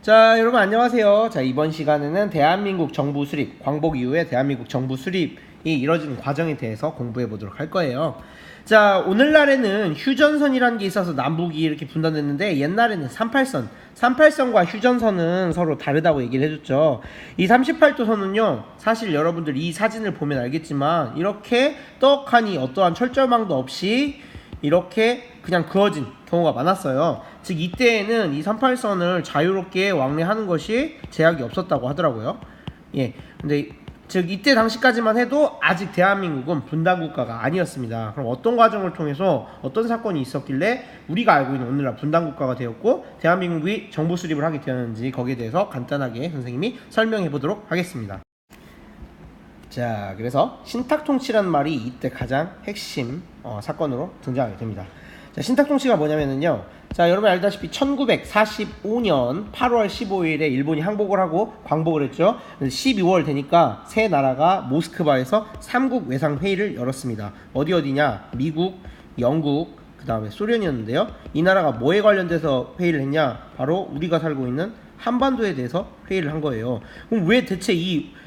자, 여러분 안녕하세요. 자, 이번 시간에는 대한민국 정부 수립, 광복 이후에 대한민국 정부 수립이 이뤄지는 과정에 대해서 공부해 보도록 할 거예요. 자, 오늘날에는 휴전선이라는 게 있어서 남북이 이렇게 분단됐는데 옛날에는 38선과 휴전선은 서로 다르다고 얘기를 해줬죠. 이 38도 선은요, 사실 여러분들 이 사진을 보면 알겠지만 이렇게 떡하니 어떠한 철조망도 없이 이렇게 그냥 그어진 경우가 많았어요. 즉 이때에는 이 38선을 자유롭게 왕래하는 것이 제약이 없었다고 하더라고요. 근데 즉 이때 당시까지만 해도 아직 대한민국은 분단국가가 아니었습니다. 그럼 어떤 과정을 통해서 어떤 사건이 있었길래 우리가 알고 있는 오늘날 분단국가가 되었고 대한민국이 정부 수립을 하게 되었는지 거기에 대해서 간단하게 선생님이 설명해 보도록 하겠습니다. 자, 그래서 신탁통치라는 말이 이때 가장 핵심 사건으로 등장하게 됩니다. 자, 신탁통치가 뭐냐면은요, 자, 여러분 알다시피 1945년 8월 15일에 일본이 항복을 하고 광복을 했죠. 12월 되니까 세 나라가 모스크바에서 3국 외상회의를 열었습니다. 어디냐? 미국, 영국, 그 다음에 소련이었는데요. 이 나라가 뭐에 관련돼서 회의를 했냐? 바로 우리가 살고 있는 한반도에 대해서 회의를 한 거예요. 그럼 왜 대체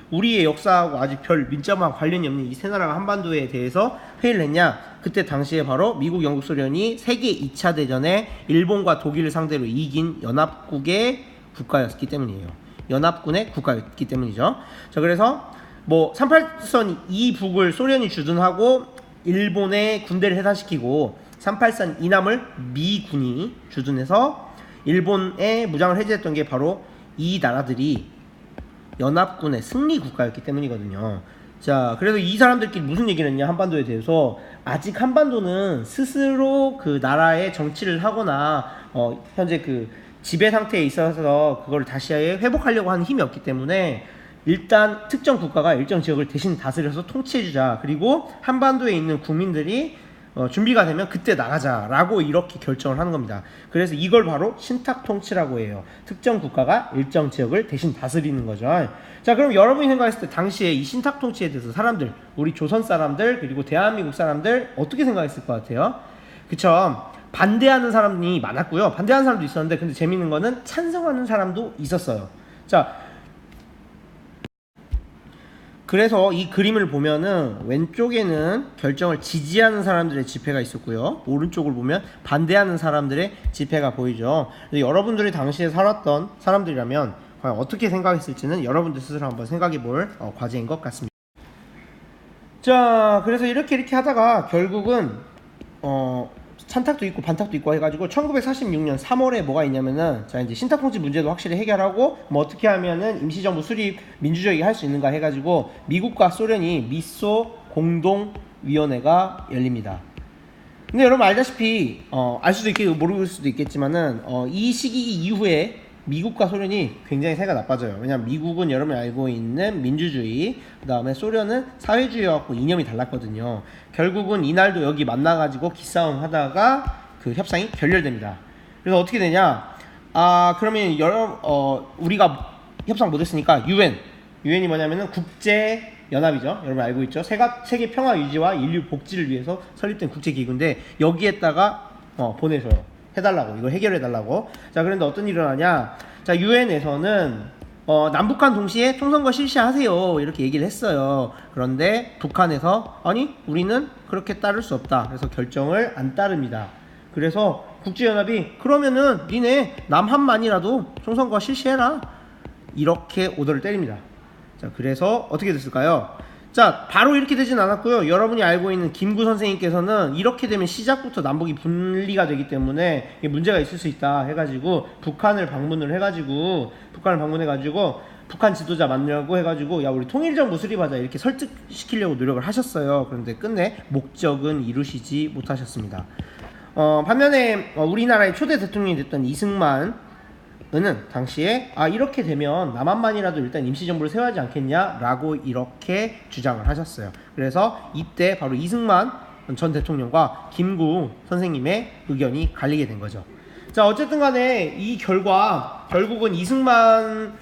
우리의 역사하고 아직 별 민감한 관련이 없는 이 세 나라가 한반도에 대해서 회의를 했냐? 그때 당시에 바로 미국, 영국, 소련이 세계 2차 대전에 일본과 독일을 상대로 이긴 연합국의 국가였기 때문이에요. 연합군의 국가였기 때문이죠. 자, 그래서 38선 이북을 소련이 주둔하고 일본의 군대를 해산시키고 38선 이남을 미군이 주둔해서 일본의 무장을 해제했던 게 바로 이 나라들이 연합군의 승리 국가였기 때문이거든요. 자, 그래서 이 사람들끼리 무슨 얘기를 했냐, 한반도에 대해서. 아직 한반도는 스스로 그 나라의 정치를 하거나 현재 그 지배 상태에 있어서 그걸 다시 회복하려고 하는 힘이 없기 때문에 일단 특정 국가가 일정 지역을 대신 다스려서 통치해주자. 그리고 한반도에 있는 국민들이 준비가 되면 그때 나가자라고 이렇게 결정을 하는 겁니다. 그래서 이걸 바로 신탁통치라고 해요. 특정 국가가 일정 지역을 대신 다스리는 거죠. 자, 그럼 여러분이 생각했을 때 당시에 이 신탁통치에 대해서 사람들, 우리 조선 사람들 그리고 대한민국 사람들 어떻게 생각했을 것 같아요? 그쵸? 반대하는 사람이 많았고요. 반대하는 사람도 있었는데, 근데 재밌는 거는 찬성하는 사람도 있었어요. 자, 그래서 이 그림을 보면은 왼쪽에는 결정을 지지하는 사람들의 지폐가 있었고요, 오른쪽을 보면 반대하는 사람들의 지폐가 보이죠. 여러분들이 당시에 살았던 사람들이라면 과연 어떻게 생각했을지는 여러분들 스스로 한번 생각해 볼 과제인 것 같습니다. 자, 그래서 이렇게 하다가 결국은 찬탁도 있고 반탁도 있고 해가지고 1946년 3월에 뭐가 있냐면은, 자, 이제 신탁통치 문제도 확실히 해결하고 어떻게 하면은 임시정부 수립 민주적이게 할 수 있는가 해가지고 미국과 소련이 미소 공동위원회가 열립니다. 근데 여러분 알다시피 알 수도 있겠고 모를 수도 있겠지만은 이 시기 이후에 미국과 소련이 굉장히 사이가 나빠져요. 왜냐면 미국은 여러분이 알고 있는 민주주의, 그 다음에 소련은 사회주의여갖고 이념이 달랐거든요. 결국은 이날도 여기 만나가지고 기싸움 하다가 그 협상이 결렬됩니다. 그래서 어떻게 되냐? 그러면 우리가 협상 못했으니까 유엔이 뭐냐면은 국제 연합이죠. 여러분 알고 있죠? 세계 평화 유지와 인류 복지를 위해서 설립된 국제기구인데 여기에다가 보내줘요. 해달라고, 이거 해결해달라고. 자, 그런데 어떤 일이 일어나냐? 자, 유엔에서는 남북한 동시에 총선거 실시하세요 이렇게 얘기를 했어요. 그런데 북한에서 아니, 우리는 그렇게 따를 수 없다. 그래서 결정을 안 따릅니다. 그래서 국제연합이 그러면은 니네 남한만이라도 총선거 실시해라 이렇게 오더를 때립니다. 자, 그래서 어떻게 됐을까요? 자, 바로 이렇게 되진 않았고요. 여러분이 알고 있는 김구 선생님께서는 이렇게 되면 시작부터 남북이 분리가 되기 때문에 문제가 있을 수 있다 해가지고 북한을 방문해가지고 북한 지도자 만나고 해가지고 야, 우리 통일정부 수립하자 이렇게 설득시키려고 노력을 하셨어요. 그런데 끝내 목적은 이루시지 못하셨습니다. 반면에 우리나라의 초대 대통령이 됐던 이승만 은 당시에 이렇게 되면 남한만이라도 일단 임시정부를 세워야 하지 않겠냐라고 이렇게 주장을 하셨어요. 그래서 이때 바로 이승만 전 대통령과 김구 선생님의 의견이 갈리게 된 거죠. 자, 어쨌든 간에 이 결국은 이승만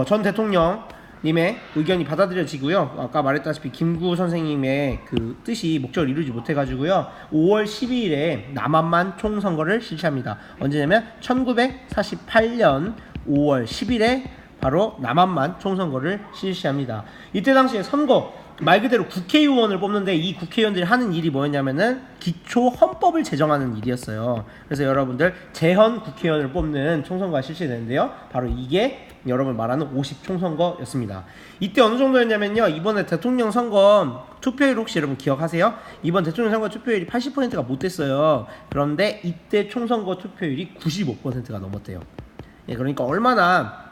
전 대통령님의 의견이 받아들여지고요. 아까 말했다시피 김구 선생님의 그 뜻이 목적을 이루지 못해가지고요, 5월 12일에 남한만 총선거를 실시합니다. 언제냐면 1948년 5월 10일에 바로 남한만 총선거를 실시합니다. 이때 당시에 선거 말 그대로 국회의원을 뽑는데 이 국회의원들이 하는 일이 뭐였냐면은 기초 헌법을 제정하는 일이었어요. 그래서 여러분들 재헌 국회의원을 뽑는 총선거가 실시되는데요. 바로 이게 여러분 말하는 50총선거였습니다. 이때 어느 정도였냐면요. 이번에 대통령 선거 투표율 혹시 여러분 기억하세요? 이번 대통령 선거 투표율이 80%가 못 됐어요. 그런데 이때 총선거 투표율이 95%가 넘었대요. 예, 그러니까 얼마나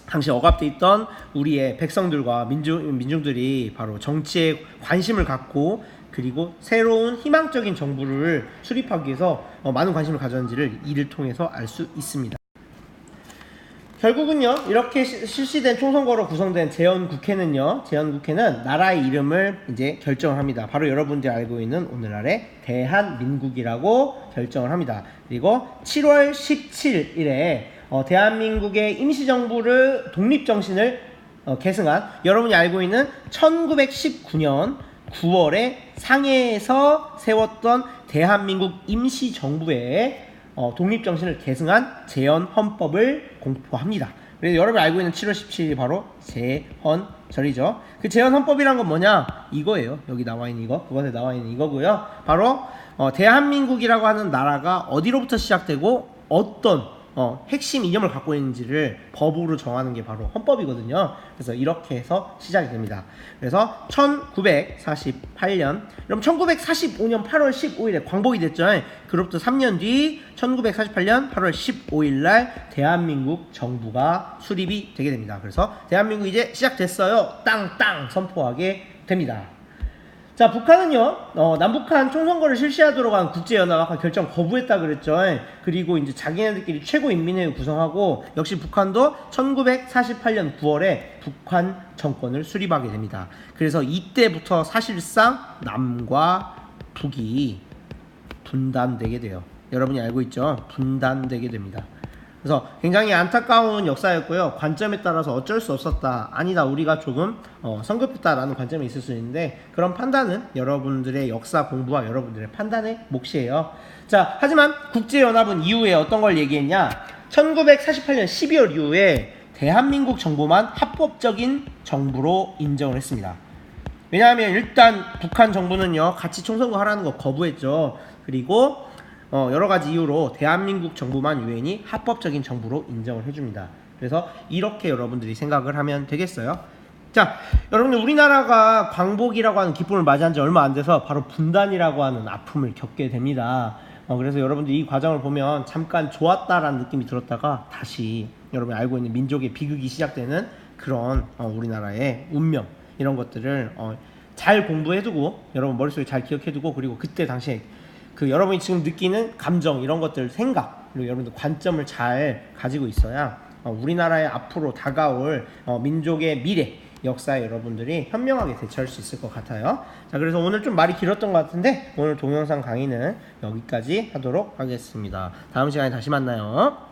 당시 억압돼 있던 우리의 백성들과 민중들이 바로 정치에 관심을 갖고 그리고 새로운 희망적인 정부를 수립하기 위해서 많은 관심을 가졌는지를 이를 통해서 알 수 있습니다. 결국은요, 이렇게 실시된 총선거로 구성된 재헌국회는요, 재헌국회는 나라의 이름을 이제 결정을 합니다. 바로 여러분들이 알고 있는 오늘날의 대한민국이라고 결정을 합니다. 그리고 7월 17일에 대한민국의 임시정부를 독립정신을 계승한 여러분이 알고 있는 1919년 9월에 상해에서 세웠던 대한민국 임시정부의 독립정신을 계승한 재헌헌법을 공포합니다. 그래서 여러분이 알고 있는 7월 17일이 바로 재헌절이죠. 그 재헌헌법이란 건 뭐냐? 이거예요. 여기 나와 있는 이거, 그것에 나와 있는 이거고요. 바로 대한민국이라고 하는 나라가 어디로부터 시작되고 어떤 핵심 이념을 갖고 있는지를 법으로 정하는 게 바로 헌법이거든요. 그래서 이렇게 해서 시작이 됩니다. 그래서 1948년, 그럼 1945년 8월 15일에 광복이 됐죠. 그로부터 3년 뒤 1948년 8월 15일 날 대한민국 정부가 수립이 되게 됩니다. 그래서 대한민국 이제 시작됐어요. 땅땅 선포하게 됩니다. 자, 북한은요, 남북한 총선거를 실시하도록 한 국제연합 결정 거부했다 그랬죠. 그리고 이제 자기네들끼리 최고인민회의 구성하고, 역시 북한도 1948년 9월에 북한 정권을 수립하게 됩니다. 그래서 이때부터 사실상 남과 북이 분단되게 돼요. 여러분이 알고 있죠? 분단되게 됩니다. 그래서 굉장히 안타까운 역사였고요. 관점에 따라서 어쩔 수 없었다, 아니다, 우리가 조금 성급했다라는 관점이 있을 수 있는데, 그런 판단은 여러분들의 역사 공부와 여러분들의 판단의 몫이에요. 자, 하지만 국제연합은 이후에 어떤 걸 얘기했냐? 1948년 12월 이후에 대한민국 정부만 합법적인 정부로 인정을 했습니다. 왜냐하면 일단 북한 정부는요, 같이 총선거 하라는 거 거부했죠. 그리고 여러 가지 이유로 대한민국 정부만 유엔이 합법적인 정부로 인정을 해줍니다. 그래서 이렇게 여러분들이 생각을 하면 되겠어요. 자, 여러분들 우리나라가 광복이라고 하는 기쁨을 맞이한 지 얼마 안 돼서 바로 분단이라고 하는 아픔을 겪게 됩니다. 그래서 여러분들이 이 과정을 보면 잠깐 좋았다라는 느낌이 들었다가 다시 여러분이 알고 있는 민족의 비극이 시작되는 그런 우리나라의 운명, 이런 것들을 잘 공부해두고 여러분 머릿속에 잘 기억해두고, 그리고 그때 당시에 그 여러분이 지금 느끼는 감정, 이런 것들, 생각, 그리고 여러분들 관점을 잘 가지고 있어야 우리나라의 앞으로 다가올 민족의 미래, 역사에 여러분들이 현명하게 대처할 수 있을 것 같아요. 자, 그래서 오늘 좀 말이 길었던 것 같은데 오늘 동영상 강의는 여기까지 하도록 하겠습니다. 다음 시간에 다시 만나요.